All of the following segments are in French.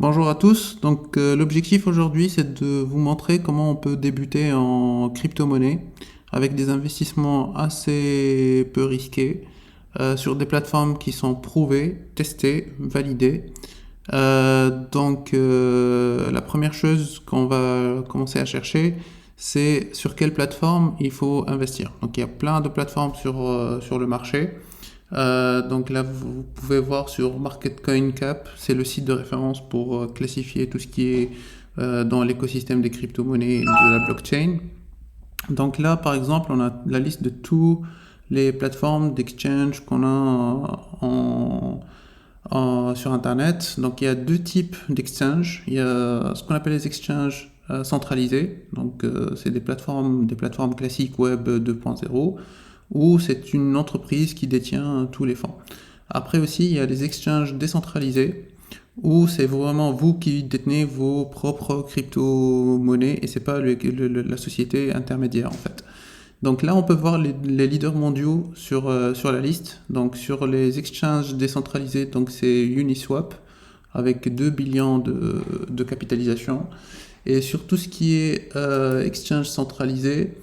Bonjour à tous. L'objectif aujourd'hui, c'est de vous montrer comment on peut débuter en crypto-monnaie avec des investissements assez peu risqués sur des plateformes qui sont prouvées, testées, validées. La première chose qu'on va commencer à chercher, c'est sur quelle plateforme il faut investir. Donc il y a plein de plateformes sur le marché. Donc là, vous pouvez voir sur MarketCoin Cap, c'est le site de référence pour classifier tout ce qui est dans l'écosystème des crypto-monnaies et de la blockchain. Donc là, par exemple, on a la liste de tous les plateformes d'exchange qu'on a sur Internet. Donc il y a deux types d'exchange. Il y a ce qu'on appelle les exchanges centralisés. C'est des plateformes classiques web 2.0 où c'est une entreprise qui détient tous les fonds. Après aussi, il y a les exchanges décentralisés où c'est vraiment vous qui détenez vos propres crypto-monnaies et c'est pas la société intermédiaire en fait. Donc là, on peut voir les leaders mondiaux sur la liste. Donc sur les exchanges décentralisés, donc c'est Uniswap avec 2 billions de capitalisation. Et sur tout ce qui est exchange centralisé,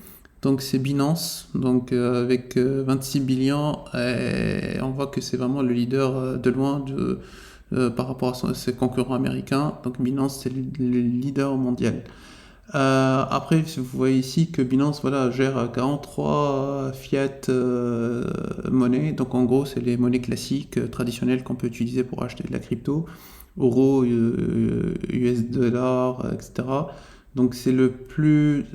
donc c'est Binance, avec 26 billions, et on voit que c'est vraiment le leader de loin par rapport à ses concurrents américains. Donc Binance, c'est le leader mondial. Après, vous voyez ici que Binance voilà, gère 43 fiat monnaies. Donc en gros, c'est les monnaies classiques traditionnelles qu'on peut utiliser pour acheter de la crypto. Euro, US dollar, etc. Donc c'est le plus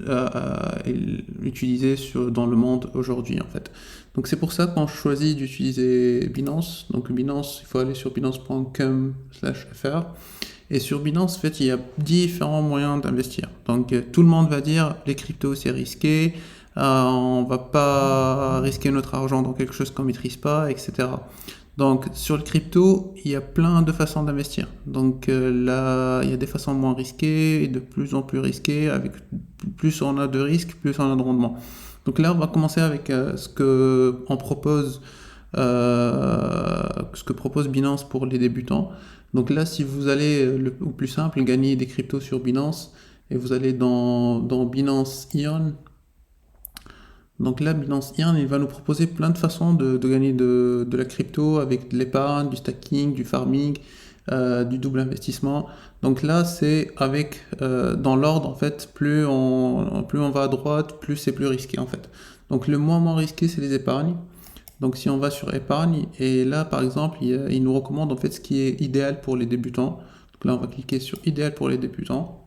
utilisé dans le monde aujourd'hui en fait. Donc c'est pour ça qu'on choisit d'utiliser Binance. Donc Binance, il faut aller sur binance.com/fr. Et sur Binance, en fait, il y a différents moyens d'investir. Donc, tout le monde va dire les cryptos, c'est risqué, on va pas risquer notre argent dans quelque chose qu'on maîtrise pas, etc. Donc, sur le crypto, il y a plein de façons d'investir. Là, il y a des façons moins risquées et de plus en plus risquées. Avec plus on a de risques, plus on a de rendement. Donc là, on va commencer avec ce que propose Binance pour les débutants. Donc là, si vous allez au plus simple, gagner des cryptos sur Binance, et vous allez dans Binance Earn. Donc là, Binance Earn, il va nous proposer plein de façons de gagner de la crypto avec de l'épargne, du stacking, du farming, du double investissement. Donc là, c'est dans l'ordre en fait, plus on va à droite, plus c'est plus risqué en fait. Donc le moins risqué, c'est les épargnes. Donc si on va sur épargne, et là par exemple, il nous recommande en fait ce qui est idéal pour les débutants. Donc là, on va cliquer sur idéal pour les débutants.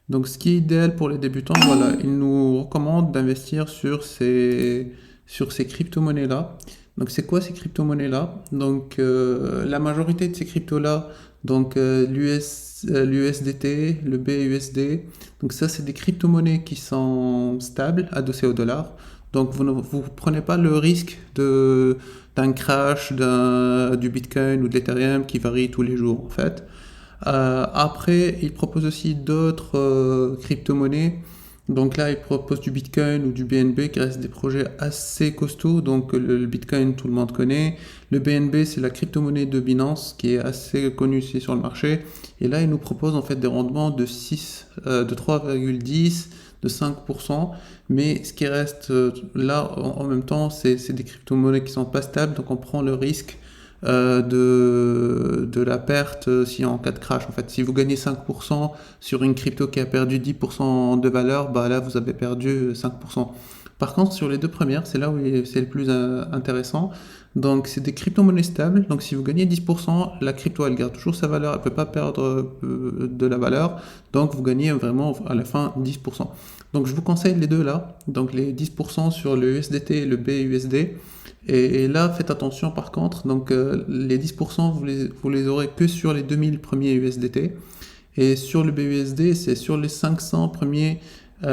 Donc ce qui est idéal pour les débutants, voilà, il nous recommande d'investir sur ces crypto-monnaies-là. Donc c'est quoi ces crypto-monnaies-là? La majorité de ces cryptos-là, l'USDT, le BUSD, donc ça c'est des crypto-monnaies qui sont stables, adossées au dollar. Donc vous ne prenez pas le risque d'un crash du Bitcoin ou de l'Ethereum qui varie tous les jours en fait. Après, il propose aussi d'autres crypto-monnaies. Donc là, il propose du Bitcoin ou du BNB qui restent des projets assez costauds. Donc le Bitcoin, tout le monde connaît. Le BNB, c'est la crypto-monnaie de Binance qui est assez connue ici sur le marché. Et là, il nous propose en fait des rendements de 3,10, de 5%. Mais ce qui reste là en même temps, c'est des crypto-monnaies qui sont pas stables. Donc on prend le risque de la perte si en cas de crash. En fait, si vous gagnez 5% sur une crypto qui a perdu 10% de valeur, bah là vous avez perdu 5%. Par contre, sur les deux premières, c'est là où c'est le plus intéressant. Donc, c'est des crypto-monnaies stables. Donc, si vous gagnez 10%, la crypto, elle garde toujours sa valeur. Elle ne peut pas perdre de la valeur. Donc, vous gagnez vraiment à la fin 10%. Donc, je vous conseille les deux là. Donc, les 10% sur le USDT et le BUSD. Et là, faites attention par contre, les 10%, vous les aurez que sur les 2000 premiers USDT. Et sur le BUSD, c'est sur les 500 premiers USD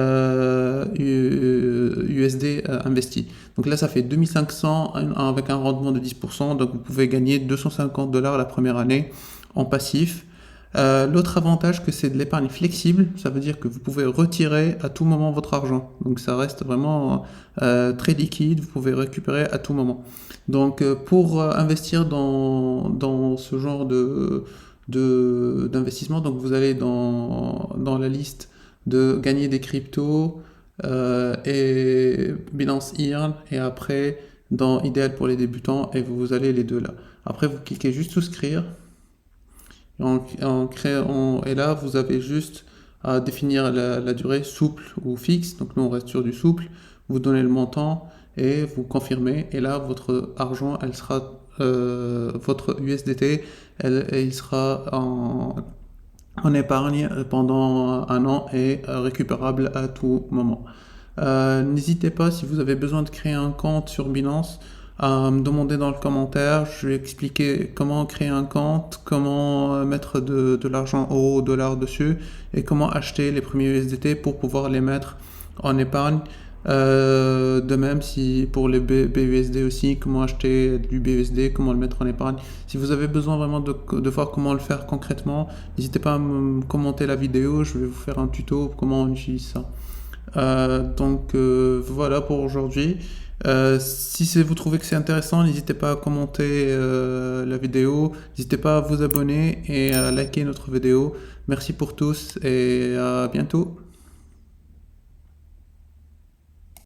investis. Donc là, ça fait 2500 avec un rendement de 10%. Donc vous pouvez gagner 250 $ la première année en passif. L'autre avantage que c'est de l'épargne flexible, ça veut dire que vous pouvez retirer à tout moment votre argent. Donc ça reste vraiment très liquide, vous pouvez récupérer à tout moment. Donc pour investir dans ce genre d'investissement. Donc vous allez dans la liste de gagner des cryptos et Binance Earn, et après dans idéal pour les débutants, et vous allez les deux là. Après vous cliquez juste souscrire, et là vous avez juste à définir la durée souple ou fixe. Donc nous on reste sur du souple, vous donnez le montant et vous confirmez, et là votre argent elle sera votre USDT il sera en épargne pendant un an et récupérable à tout moment. N'hésitez pas, si vous avez besoin de créer un compte sur Binance, à me demander dans le commentaire. Je vais expliquer comment créer un compte, comment mettre de l'argent euro ou dollar dessus, et comment acheter les premiers USDT pour pouvoir les mettre en épargne. De même, si pour les BUSD aussi, comment acheter du BUSD, comment le mettre en épargne. Si vous avez besoin vraiment de voir comment le faire concrètement, n'hésitez pas à me commenter la vidéo, je vais vous faire un tuto comment on utilise ça. Voilà pour aujourd'hui. Si vous trouvez que c'est intéressant, n'hésitez pas à commenter la vidéo, n'hésitez pas à vous abonner et à liker notre vidéo. Merci pour tous et à bientôt.